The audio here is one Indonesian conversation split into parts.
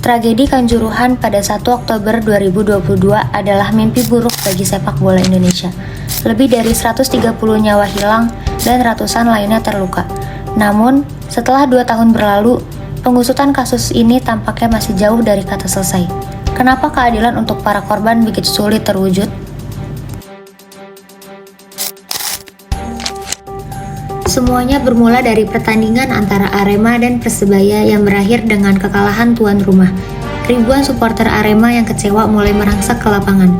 Tragedi Kanjuruhan pada 1 Oktober 2022 adalah mimpi buruk bagi sepak bola Indonesia. Lebih dari 130 nyawa hilang dan ratusan lainnya terluka. Namun, setelah 2 tahun berlalu, pengusutan kasus ini tampaknya masih jauh dari kata selesai. Kenapa keadilan untuk para korban begitu sulit terwujud? Semuanya bermula dari pertandingan antara Arema dan Persebaya yang berakhir dengan kekalahan tuan rumah. Ribuan supporter Arema yang kecewa mulai merangsek ke lapangan.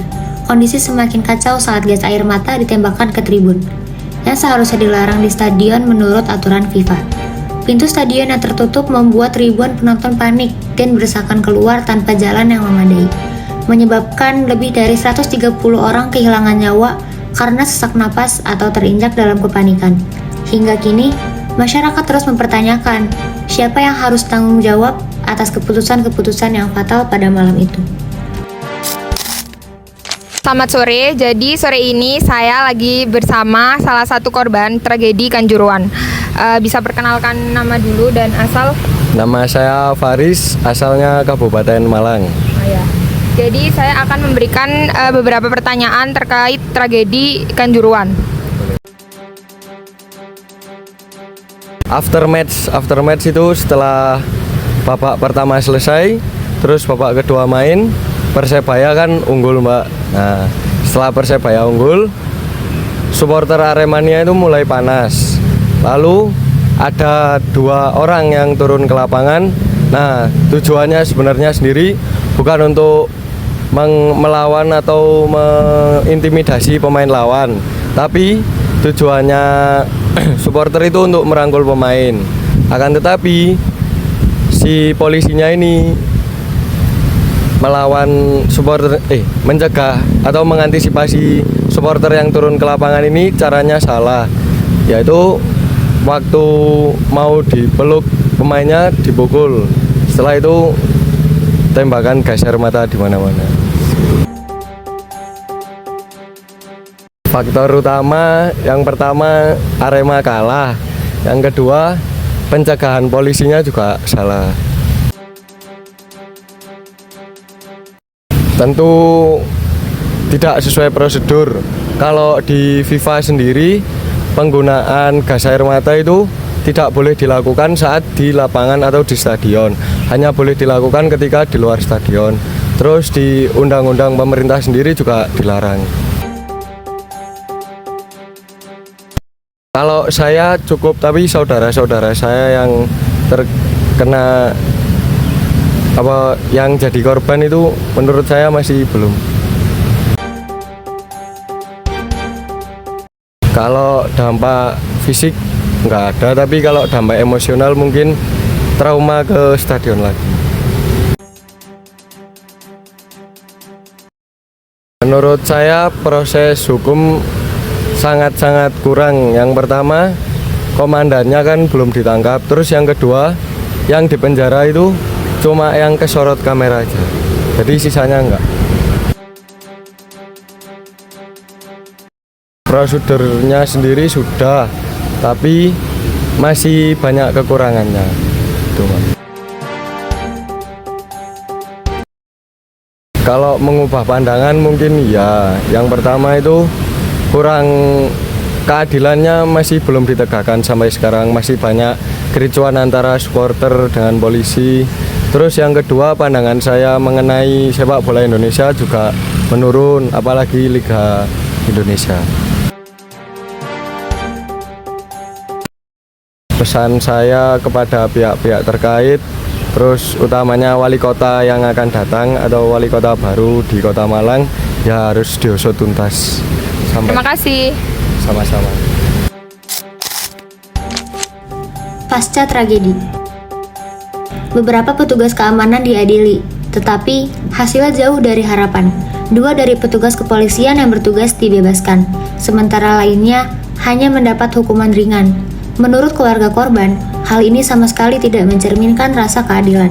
Kondisi semakin kacau saat gas air mata ditembakkan ke tribun, yang seharusnya dilarang di stadion menurut aturan FIFA. Pintu stadion yang tertutup membuat ribuan penonton panik dan berdesakan keluar tanpa jalan yang memadai, menyebabkan lebih dari 130 orang kehilangan nyawa karena sesak napas atau terinjak dalam kepanikan. Hingga kini, masyarakat terus mempertanyakan siapa yang harus tanggung jawab atas keputusan-keputusan yang fatal pada malam itu. Selamat sore, jadi sore ini saya lagi bersama salah satu korban tragedi Kanjuruhan. Bisa perkenalkan nama dulu dan asal? Nama saya Faris, asalnya Kabupaten Malang. Jadi saya akan memberikan beberapa pertanyaan terkait tragedi Kanjuruhan. After match itu setelah babak pertama selesai, terus babak kedua main, Persebaya kan unggul, Mbak. Nah, setelah Persebaya unggul, supporter Aremania itu mulai panas. Lalu ada 2 orang yang turun ke lapangan. Nah, tujuannya sebenarnya sendiri bukan untuk melawan atau mengintimidasi pemain lawan, tapi tujuannya supporter itu untuk merangkul pemain. Akan tetapi si polisinya ini melawan supporter, mencegah atau mengantisipasi supporter yang turun ke lapangan ini. Caranya salah, yaitu waktu mau dipeluk pemainnya dipukul. Setelah itu tembakan gas air mata di mana-mana. Faktor utama yang pertama Arema kalah, yang kedua pencegahan polisinya juga salah. Tentu tidak sesuai prosedur. Kalau di FIFA sendiri penggunaan gas air mata itu tidak boleh dilakukan saat di lapangan atau di stadion, hanya boleh dilakukan ketika di luar stadion. Terus di undang-undang pemerintah sendiri juga dilarang. Kalau saya cukup, tapi saudara-saudara saya yang terkena yang jadi korban itu menurut saya masih belum. Kalau dampak fisik nggak ada, tapi kalau dampak emosional mungkin trauma ke stadion lagi. Menurut saya proses hukum sangat-sangat kurang. Yang pertama, komandannya kan belum ditangkap. Terus yang kedua, yang di penjara itu cuma yang kesorot kamera aja, jadi sisanya enggak. Prosedurnya sendiri sudah, tapi masih banyak kekurangannya. Kalau mengubah pandangan mungkin ya. Yang pertama itu kurang, keadilannya masih belum ditegakkan sampai sekarang, masih banyak kericuan antara supporter dengan polisi. Terus yang kedua, pandangan saya mengenai sepak bola Indonesia juga menurun, apalagi Liga Indonesia. Pesan saya kepada pihak-pihak terkait, terus utamanya wali kota yang akan datang atau wali kota baru di Kota Malang, ya harus diusut tuntas. Terima kasih. Sama-sama. Pasca tragedi, beberapa petugas keamanan diadili, tetapi hasilnya jauh dari harapan. 2 dari petugas kepolisian yang bertugas dibebaskan, sementara lainnya hanya mendapat hukuman ringan. Menurut keluarga korban, hal ini sama sekali tidak mencerminkan rasa keadilan.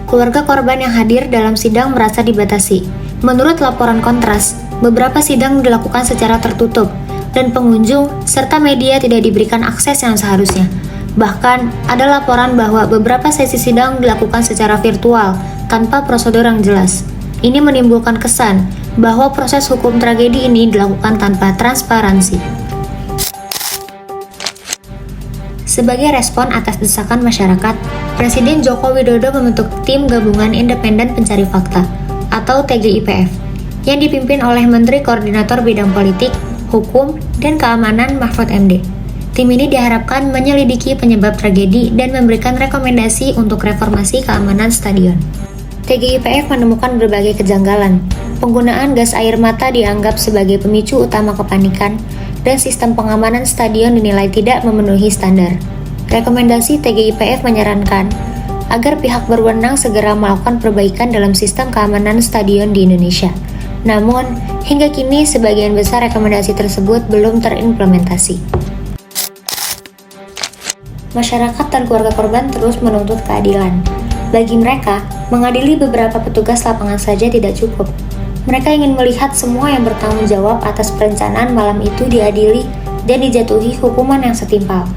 Keluarga korban yang hadir dalam sidang merasa dibatasi. Menurut laporan Kontras, beberapa sidang dilakukan secara tertutup, dan pengunjung serta media tidak diberikan akses yang seharusnya. Bahkan, ada laporan bahwa beberapa sesi sidang dilakukan secara virtual tanpa prosedur yang jelas. Ini menimbulkan kesan bahwa proses hukum tragedi ini dilakukan tanpa transparansi. Sebagai respon atas desakan masyarakat, Presiden Joko Widodo membentuk Tim Gabungan Independen Pencari Fakta atau TGIPF yang dipimpin oleh Menteri Koordinator Bidang Politik, Hukum, dan Keamanan Mahfud MD. Tim ini diharapkan menyelidiki penyebab tragedi dan memberikan rekomendasi untuk reformasi keamanan stadion. TGIPF menemukan berbagai kejanggalan. Penggunaan gas air mata dianggap sebagai pemicu utama kepanikan, dan sistem pengamanan stadion dinilai tidak memenuhi standar. Rekomendasi TGIPF menyarankan agar pihak berwenang segera melakukan perbaikan dalam sistem keamanan stadion di Indonesia. Namun, hingga kini sebagian besar rekomendasi tersebut belum terimplementasi. Masyarakat dan keluarga korban terus menuntut keadilan. Bagi mereka, mengadili beberapa petugas lapangan saja tidak cukup. Mereka ingin melihat semua yang bertanggung jawab atas perencanaan malam itu diadili dan dijatuhi hukuman yang setimpal.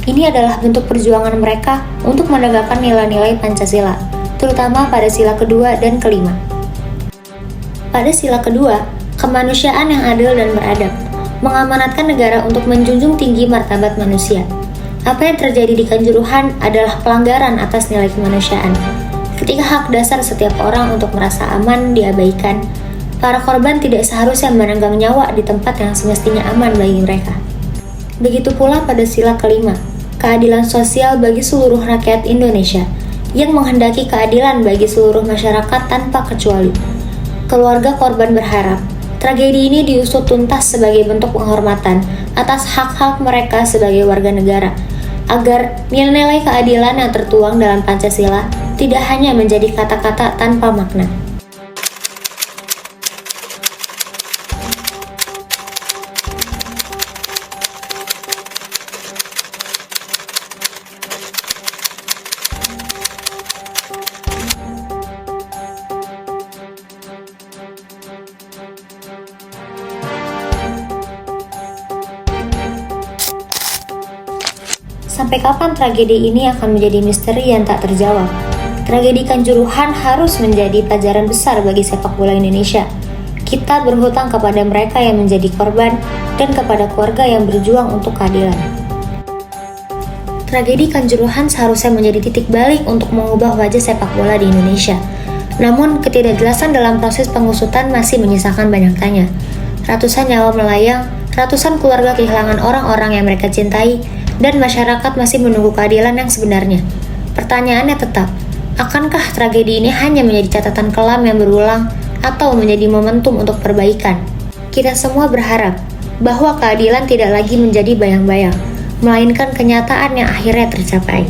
Ini adalah bentuk perjuangan mereka untuk menegakkan nilai-nilai Pancasila, terutama pada sila kedua dan kelima. Pada sila kedua, kemanusiaan yang adil dan beradab, mengamanatkan negara untuk menjunjung tinggi martabat manusia. Apa yang terjadi di Kanjuruhan adalah pelanggaran atas nilai kemanusiaan. Ketika hak dasar setiap orang untuk merasa aman diabaikan, para korban tidak seharusnya menenggang nyawa di tempat yang semestinya aman bagi mereka. Begitu pula pada sila kelima, keadilan sosial bagi seluruh rakyat Indonesia, yang menghendaki keadilan bagi seluruh masyarakat tanpa kecuali. Keluarga korban berharap tragedi ini diusut tuntas sebagai bentuk penghormatan atas hak-hak mereka sebagai warga negara, agar nilai-nilai keadilan yang tertuang dalam Pancasila tidak hanya menjadi kata-kata tanpa makna. Sampai kapan tragedi ini akan menjadi misteri yang tak terjawab? Tragedi Kanjuruhan harus menjadi pelajaran besar bagi sepak bola Indonesia. Kita berhutang kepada mereka yang menjadi korban dan kepada keluarga yang berjuang untuk keadilan. Tragedi Kanjuruhan seharusnya menjadi titik balik untuk mengubah wajah sepak bola di Indonesia. Namun, ketidakjelasan dalam proses pengusutan masih menyisakan banyak tanya. Ratusan nyawa melayang, ratusan keluarga kehilangan orang-orang yang mereka cintai, dan masyarakat masih menunggu keadilan yang sebenarnya. Pertanyaannya tetap, akankah tragedi ini hanya menjadi catatan kelam yang berulang atau menjadi momentum untuk perbaikan? Kita semua berharap bahwa keadilan tidak lagi menjadi bayang-bayang, melainkan kenyataan yang akhirnya tercapai.